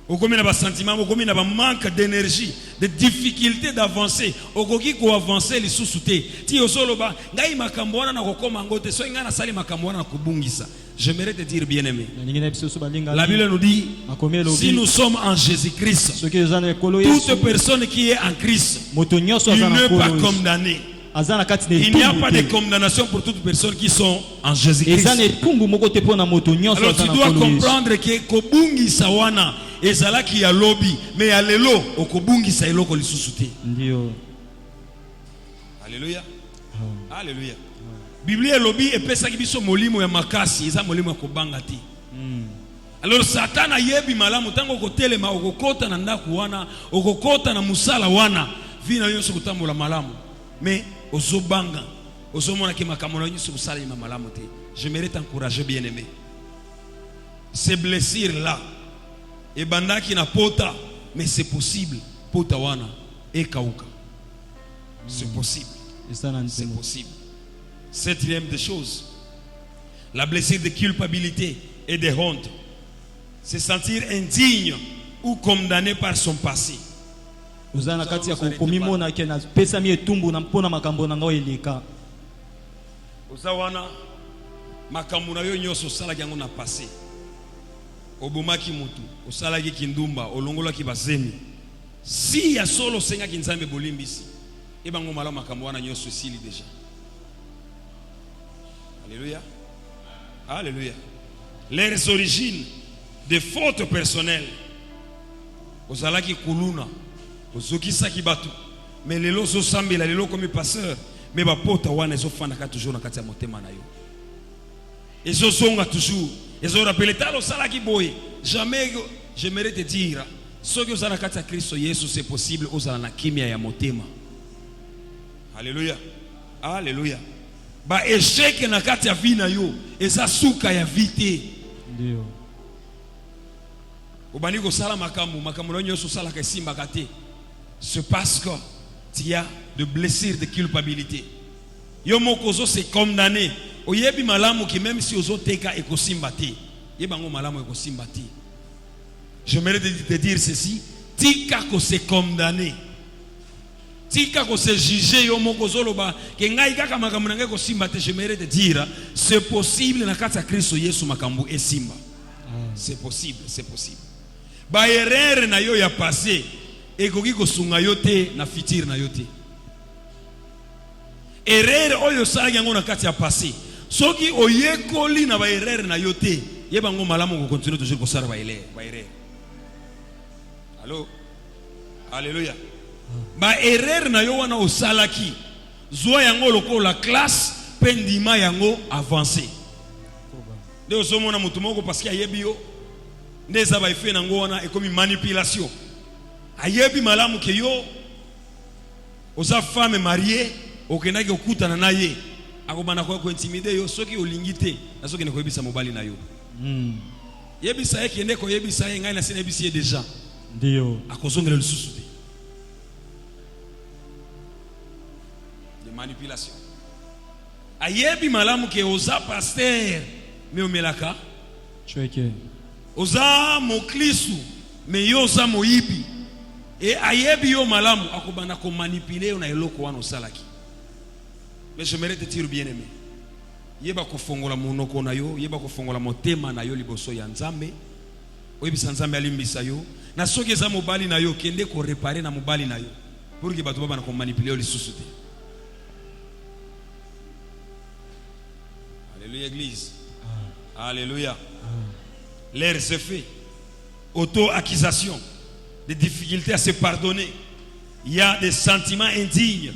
Speaker 2: Okomi na ba sentiment, okomi na ba manque d'énergie, de difficulté d'avancer. Okoki ko avancer lisusu te. Ti osoloba ngai makambo wana na kokoma ngote so ngana sali makambo wana na kubungisa. J'aimerais te dire bien aimé. La Bible nous dit si nous sommes en Jésus-Christ, toute personne qui est en Christ, il n'est pas condamné. Il n'y a pas de condamnation pour toutes les personnes qui sont en Jésus-Christ. Alors tu dois comprendre que kobungi sawana ezala ki ya lobby mais ya lelo okobungi sa eloko lisusu te. Alléluia. Alléluia. Biblia lobby epesaki biso molimo ya makasi eza molimo ya kobanga te. Alors Satan ayebi malamu tango kotelema okokota na ndaku wana okokota na musala wana vina yonso kutambola malamu mais ozobanga ozomona ki makambo na yonso kusala ima malamu te. J'aimerais t'encourager bien aimé. Ces blessures là et bandaki na pota mais c'est possible pota wana ekauka. C'est possible. C'est possible. Septième des choses, la blessure de culpabilité et de honte. Se sentir indigne ou condamné par son passé.
Speaker 1: Uzana kati ya komimona ke na pesa mi etumbu na mpona makambo na ngo eleka.
Speaker 2: Uzawana makambo na yo nyoso sala yango na passé. Obomaki mutu, osala ki kindumba, olongola ki bazemi. Si ya solo senga kinzambe bolimbisi, ebango mala makambo wana nyoso sili déjà. Alléluia. Alléluia. Les origines de fautes personnelles. Ozalaki kuluna, ozokisaki batu. Mais lelo so sambela lelo comme passeur, mais ba pota wana ezofanda ka toujours na kati ya motema na yo. Ezosonga toujours. Ezo rappeler talo salaki boye. Jamais j'aimerais te dire, ce que ozala kati ya Kristo Yesu c'est possible ozala na kimia ya motema. Alléluia. Alléluia. Ba échec na kati ya vie na yo eza suka ya vite. Ndio. Obani ko sala makambo makambo nyonso sala ka simba kate. C'est parce que tu as de blessures de culpabilité. Yo mokozo c'est condamné. Oyebi malamu ki même si ozo teka ekosimba te. Yebango malamu ekosimba te. J'aimerais te dire ceci. Tika ko se condamné. Tika ko se juger yo moko zoloba ke ngai kaka makambo na ngai ko simba te. J'aimerais te dire c'est possible na kati ya Kristo Yesu makambo e simba. C'est possible, c'est possible. Ba erreur na yo ya passé ekoki ko sunga yo te na futur na yo te. Erreur oyo sala yango na kati ya passé. Soki oyekoli na ba erreur na yo te, yeba ngo malamu ko continue toujours ko sala ba erreur. Allô? Alléluia. Ba erreur na yo wana osalaki. Zwa yango loko la classe pendima yango avancer. De osomona mutu moko parce que ayebi yo ndeza ba ife nango wana ekomi manipulation. Ayebi malamu ke yo oza femme mariée okendaki okutana na ye akobana ko intimider yo soki olingite na soki ne koyebisa mobali na yo. Yebisa ye kende ko yebisa ye ngai na sene yebisi ye déjà.
Speaker 1: Ndio
Speaker 2: akozongela lisusu te. De manipulation. Ayebi malamu ke oza pasteur me omelaka.
Speaker 1: Chweke.
Speaker 2: Oza moklisu me yo oza moyibi. Et ayebi yo malamu akobana ko manipuler na eloko wana osalaki. Mais je mérite te dire bien aimé. Yeba ko fongola monoko na yo, yeba ko fongola motema na yo liboso ya Nzambe. Oyebisa Nzambe alimbisa yo. Na soki eza mobali na yo kende ko réparer na mobali na yo. Pour que bato baba na ko manipuler lisusu te. Alléluia église. Alléluia. L'air se fait. Auto-accusation. Des difficultés à se pardonner. Il y a des sentiments indignes.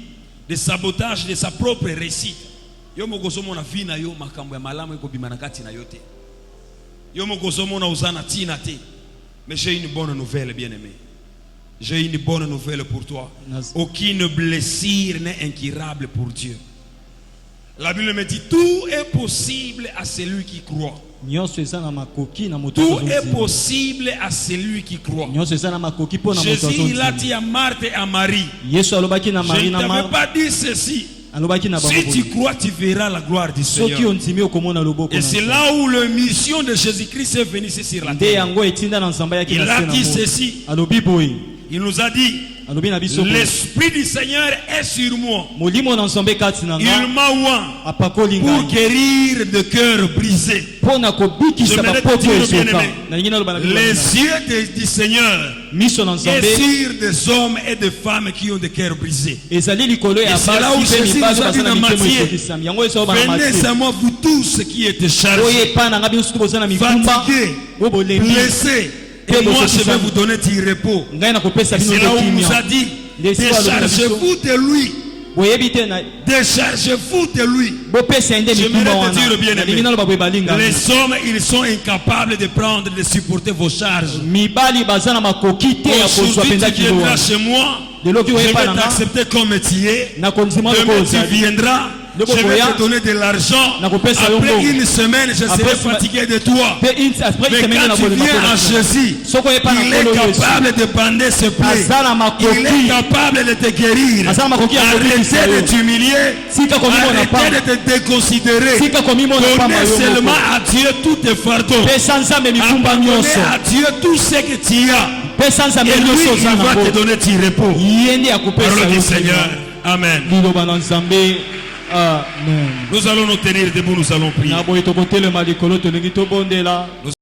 Speaker 2: Des sabotages de sa propre réussite. Yo mokosomo na vie na yo makambo ya malamu eko bimanakati na yo te. Yo mokosomo na uzana tina te. Mais j'ai une bonne nouvelle, bien-aimé. J'ai une bonne nouvelle pour toi. Aucune blessure n'est incurable pour Dieu. La Bible me dit tout est possible à celui qui croit. Tout est possible à celui qui croit. Jésus il a dit à Marthe et à Marie, je ne t'avais pas dit ceci. Si tu crois, tu verras la gloire du Seigneur. Et c'est là où la mission de Jésus-Christ est venue sur la terre. Il a dit ceci. Il nous a dit, l'Esprit du Seigneur est sur moi. Il m'a oint pour guérir de cœur brisé. Je te dire, bien-aimé, les yeux du Seigneur est sur des hommes et des femmes qui ont des cœurs brisés. Et c'est là où Jésus nous a dit dans Matthieu, venez à moi vous tous qui êtes chargés, fatigués, blessés, et moi je vais vous donner du repos. C'est là où il nous a dit, déchargez-vous de lui. Déchargez-vous de lui. J'aimerais te dire bien aimé, les hommes ils sont incapables de prendre, de supporter vos charges. Aujourd'hui tu viendras chez moi, je vais t'accepter comme tu es. Demain tu viendras, je vais te donner de l'argent. Après une semaine, je serai fatigué de toi. Mais quand tu viens à Jésus, il est capable de bander ses plaies. Il est capable de te guérir. Arrêtez de t'humilier. Arrêtez de te déconsidérer. Donnez seulement à Dieu tous tes fardeaux. Abandonnez à Dieu tout ce que tu as. Et lui, il va te donner du repos. Parole du Seigneur. Amen. Nous allons nous tenir debout, nous allons prier.